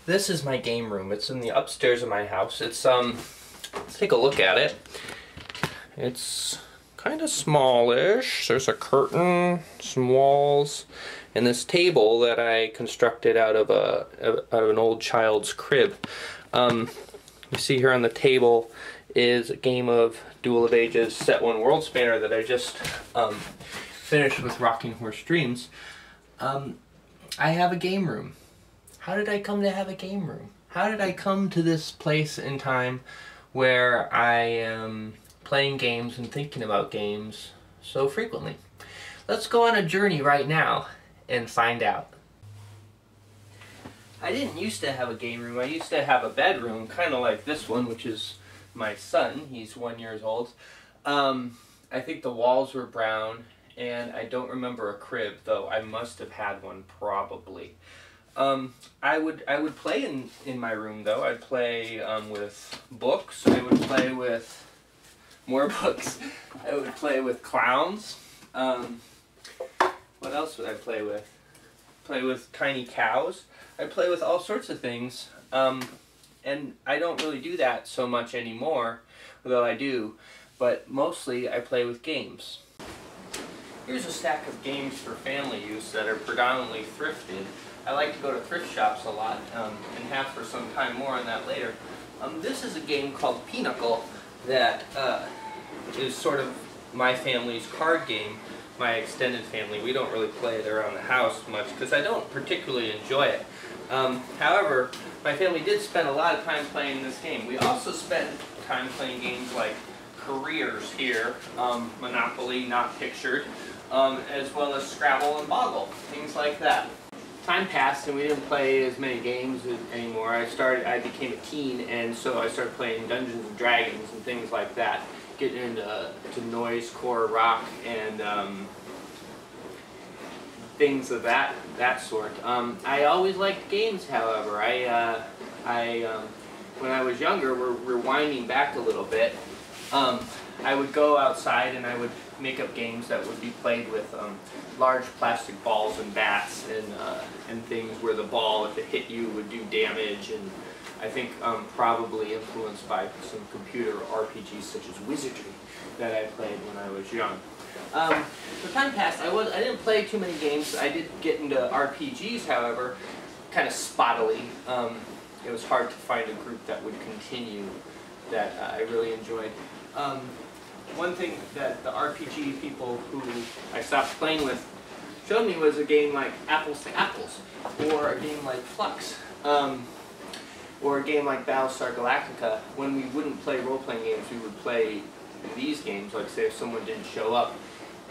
This is my game room. It's in the upstairs of my house. It's let's take a look at it. It's kind of smallish. There's a curtain, some walls, and this table that I constructed out of an old child's crib. You see here on the table is a game of Duel of Ages Set 1 World Spanner that I just finished with Rocking Horse Dreams. I have a game room. How did I come to have a game room? How did I come to this place in time where I am playing games and thinking about games so frequently? Let's go on a journey right now and find out. I didn't used to have a game room. I used to have a bedroom, kind of like this one, which is my son. He's 1 year old. I think the walls were brown, and I don't remember a crib, though I must have had one probably. I would play in my room, though. I'd play with books. I would play with more books. I would play with clowns. What else would I play with? Play with tiny cows. I play with all sorts of things. And I don't really do that so much anymore, although I do. But mostly I play with games. Here's a stack of games for family use that are predominantly thrifted. I like to go to thrift shops a lot, and have for some time. More on that later. This is a game called Pinochle that is sort of my family's card game. My extended family, we don't really play it around the house much because I don't particularly enjoy it. However, my family did spend a lot of time playing this game. We also spent time playing games like Careers here, Monopoly, not pictured, as well as Scrabble and Boggle, things like that. Time passed and we didn't play as many games anymore. I became a teen, and so I started playing Dungeons and Dragons and things like that, getting into noise, core, rock, and things of that sort. I always liked games, however. When I was younger, we're rewinding back a little bit. I would go outside and I would make up games that would be played with large plastic balls and bats and things where the ball, if it hit you, would do damage, and I think probably influenced by some computer RPGs such as Wizardry that I played when I was young. The time passed. I didn't play too many games. I did get into RPGs, however, kind of spottily. It was hard to find a group that would continue that I really enjoyed. One thing that the RPG people who I stopped playing with showed me was a game like Apples to Apples, or a game like Flux, or a game like Battlestar Galactica. When we wouldn't play role-playing games, we would play these games, like say if someone didn't show up.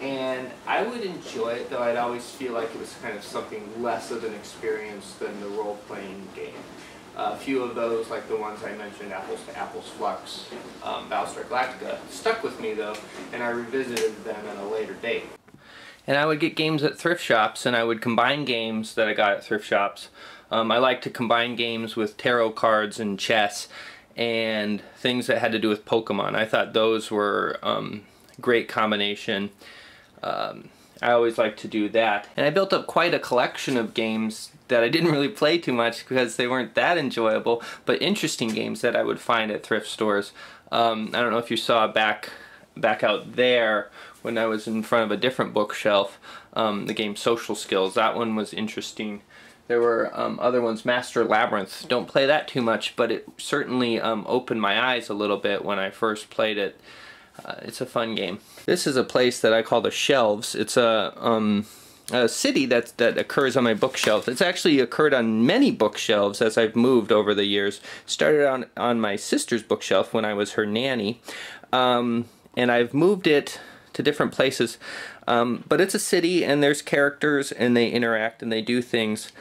And I would enjoy it, though I'd always feel like it was kind of something less of an experience than the role-playing game. A few of those, like the ones I mentioned, Apples to Apples, Flux, Battlestar Galactica, stuck with me though, and I revisited them at a later date. And I would get games at thrift shops, and I would combine games that I got at thrift shops. I like to combine games with tarot cards and chess, and things that had to do with Pokemon. I thought those were great combination. I always like to do that. And I built up quite a collection of games that I didn't really play too much because they weren't that enjoyable, but interesting games that I would find at thrift stores. I don't know if you saw back out there when I was in front of a different bookshelf, the game Social Skills. That one was interesting. There were other ones, Master Labyrinth. Don't play that too much, but it certainly opened my eyes a little bit when I first played it. It's a fun game. This is a place that I call the Shelves. It's a city that occurs on my bookshelf. It's actually occurred on many bookshelves as I've moved over the years. Started on my sister's bookshelf when I was her nanny, and I've moved it to different places. But it's a city, and there's characters, and they interact, and they do things.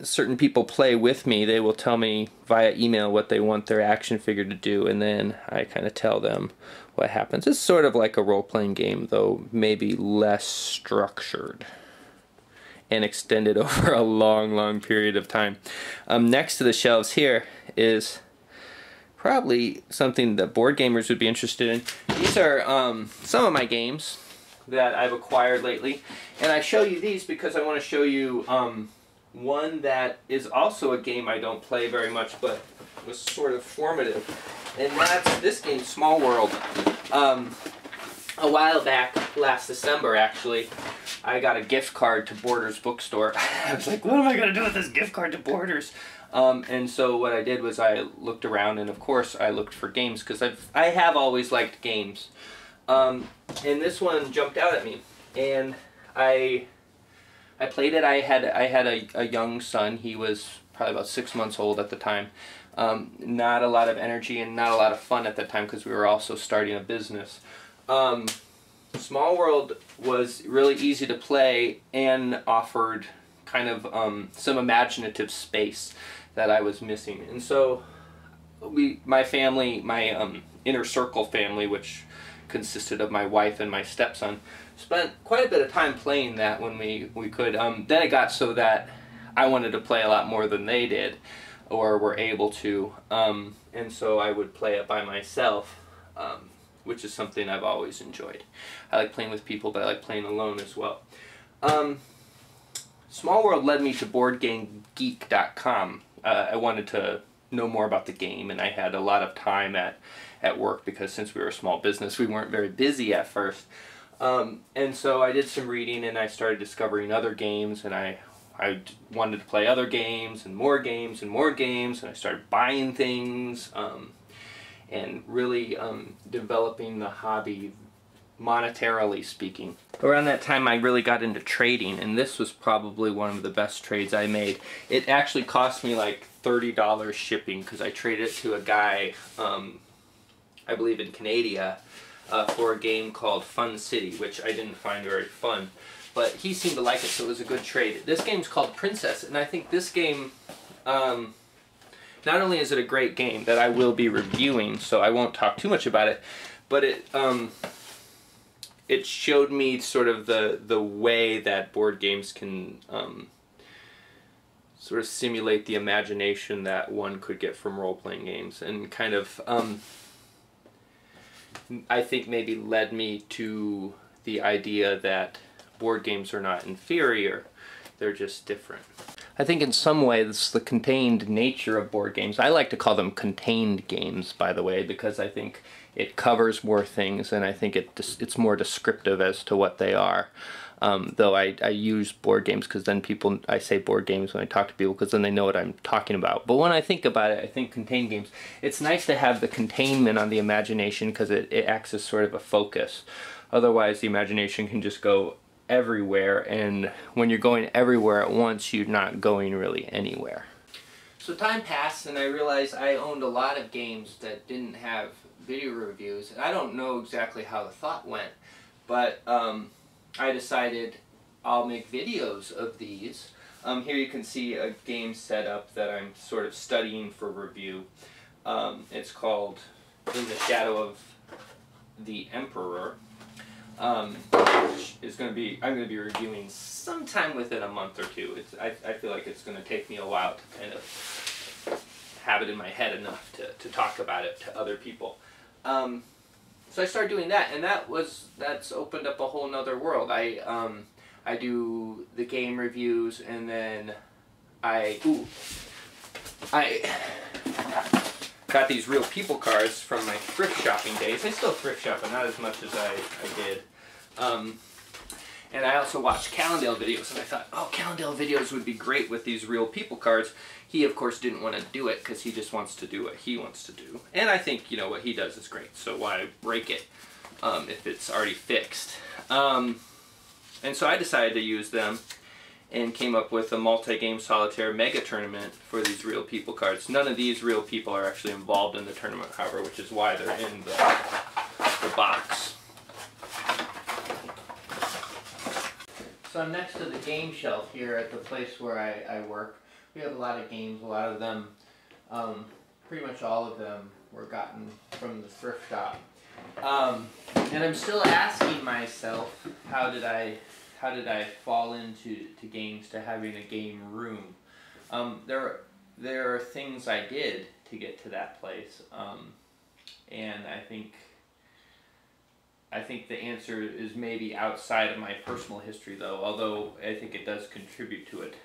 Certain people play with me. They will tell me via email what they want their action figure to do, and then I kind of tell them what happens. It's sort of like a role-playing game, though maybe less structured and extended over a long period of time. Next to the shelves here is probably something that board gamers would be interested in. These are some of my games that I've acquired lately, and I show you these because I want to show you one that is also a game I don't play very much, but was sort of formative, and that's this game, Small World. A while back, last December actually, I got a gift card to Borders bookstore. I was like, what am I going to do with this gift card to Borders? And so what I did was I looked around, and of course I looked for games, because I have always liked games. And this one jumped out at me, and I played it. I had a young son. He was probably about 6 months old at the time. Not a lot of energy and not a lot of fun at that time, because we were also starting a business. Small World was really easy to play and offered kind of some imaginative space that I was missing. And so my family, my inner circle family, which consisted of my wife and my stepson, spent quite a bit of time playing that when we could. Then it got so that I wanted to play a lot more than they did, or were able to, and so I would play it by myself, which is something I've always enjoyed. I like playing with people, but I like playing alone as well. Small World led me to BoardGameGeek.com. I wanted to know more about the game, and I had a lot of time at work, because since we were a small business, we weren't very busy at first. And so I did some reading, and I started discovering other games, and I wanted to play other games, and more games, and more games, and I started buying things, and really developing the hobby, monetarily speaking. Around that time I really got into trading, and this was probably one of the best trades I made. It actually cost me like $30 shipping, because I traded it to a guy, I believe in Canada, for a game called Fun City, which I didn't find very fun. But he seemed to like it, so it was a good trade. This game's called Princess, and I think this game, not only is it a great game that I will be reviewing, so I won't talk too much about it, but it showed me sort of the way that board games can sort of simulate the imagination that one could get from role-playing games, and kind of, I think maybe led me to the idea that board games are not inferior, they're just different. I think in some ways the contained nature of board games, I like to call them contained games, by the way, because I think it covers more things, and I think it's more descriptive as to what they are. Though I use board games because then I say board games when I talk to people, because then they know what I'm talking about. But when I think about it, I think contained games, it's nice to have the containment on the imagination, because it acts as sort of a focus. Otherwise the imagination can just go everywhere, and when you're going everywhere at once, you're not going really anywhere. So time passed, and I realized I owned a lot of games that didn't have video reviews, and I don't know exactly how the thought went, but I decided I'll make videos of these. Here you can see a game setup that I'm sort of studying for review. It's called In the Shadow of the Emperor. Which is I'm going to be reviewing sometime within a month or two. I feel like it's going to take me a while to kind of have it in my head enough to talk about it to other people. So I started doing that, and that's opened up a whole nother world. I do the game reviews, and then I got these Real People cards from my thrift shopping days. I still thrift shop, but not as much as I did. And I also watched Callen Dale videos, and I thought, oh, Callen Dale videos would be great with these Real People cards. He, of course, didn't want to do it because he just wants to do what he wants to do. And I think, you know, what he does is great, so why break it if it's already fixed? And so I decided to use them and came up with a multi-game solitaire mega tournament for these Real People cards. None of these Real People are actually involved in the tournament, however, which is why they're in the box. So I'm next to the game shelf here at the place where I work. We have a lot of games, a lot of them, pretty much all of them were gotten from the thrift shop. And I'm still asking myself, how did I fall into games, to having a game room? There are things I did to get to that place, and I think the answer is maybe outside of my personal history, though, although I think it does contribute to it.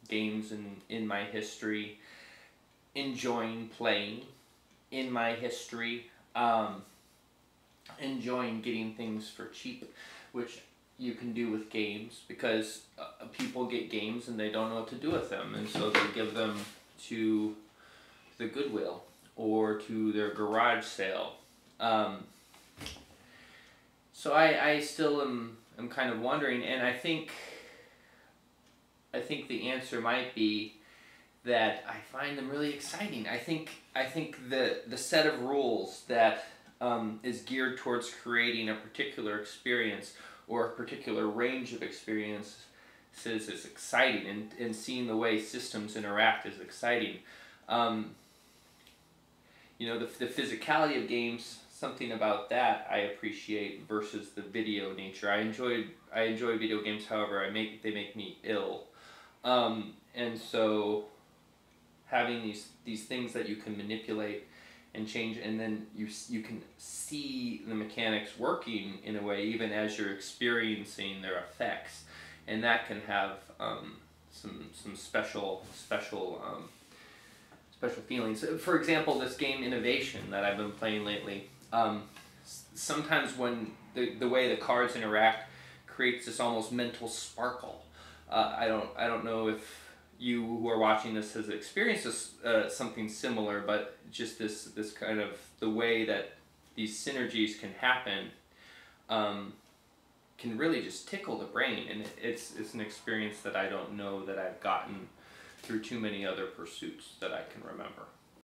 games in my history, enjoying playing in my history, enjoying getting things for cheap, which you can do with games, because people get games and they don't know what to do with them, and so they give them to the Goodwill or to their garage sale. So I still am kind of wondering, and I think the answer might be that I find them really exciting. I think the set of rules that is geared towards creating a particular experience or a particular range of experiences is exciting, and seeing the way systems interact is exciting. You know, the physicality of games, something about that I appreciate versus the video nature. I enjoy video games, however, they make me ill. And so having these things that you can manipulate and change, and then you can see the mechanics working in a way even as you're experiencing their effects, and that can have some special feelings. For example, this game Innovation that I've been playing lately, sometimes when the way the cards interact creates this almost mental sparkle. I don't know if you who are watching this has experienced this, something similar, but just this kind of the way that these synergies can happen can really just tickle the brain, and it's an experience that I don't know that I've gotten through too many other pursuits that I can remember.